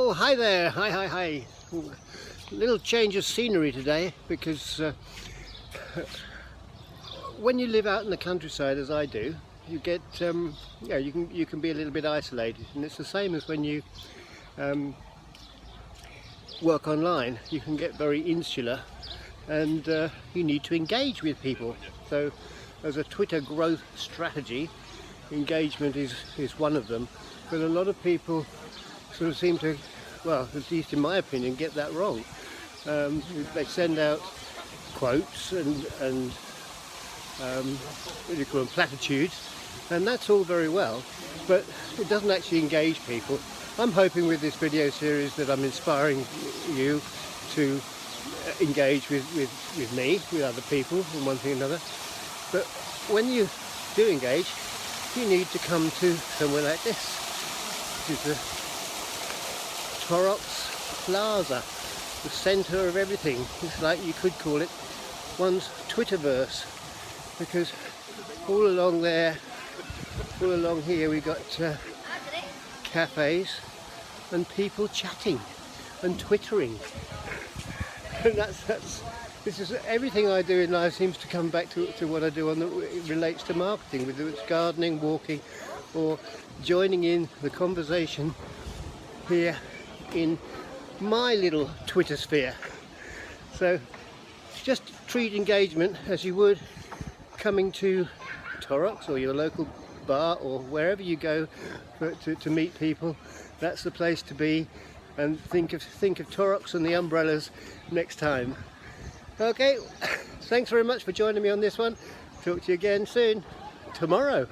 Oh, hi there. Hi. Little change of scenery today because when you live out in the countryside, as I do, you get you can be a little bit isolated, and it's the same as when you work online. You can get very insular, and you need to engage with people. So as a Twitter growth strategy, engagement is one of them, but a lot of people sort of seem to, well, at least in my opinion, get that wrong. They send out quotes and what do you call them, platitudes, and that's all very well, but it doesn't actually engage people. I'm hoping with this video series that I'm inspiring you to engage with me, with other people, and one thing or another. But when you do engage, you need to come to somewhere like this. This is the Torrox Plaza, the centre of everything. It's like you could call it one's Twitterverse, because all along there, all along here, we've got cafes and people chatting and twittering. And this is everything I do in life seems to come back to what I do it relates to marketing, whether it's gardening, walking, or joining in the conversation here in my little Twitter sphere. So just treat engagement as you would coming to Torrox or your local bar or wherever you go to meet people. That's the place to be, and think of Torrox and the umbrellas next time. Okay, thanks very much for joining me on this one. Talk to you again soon, tomorrow.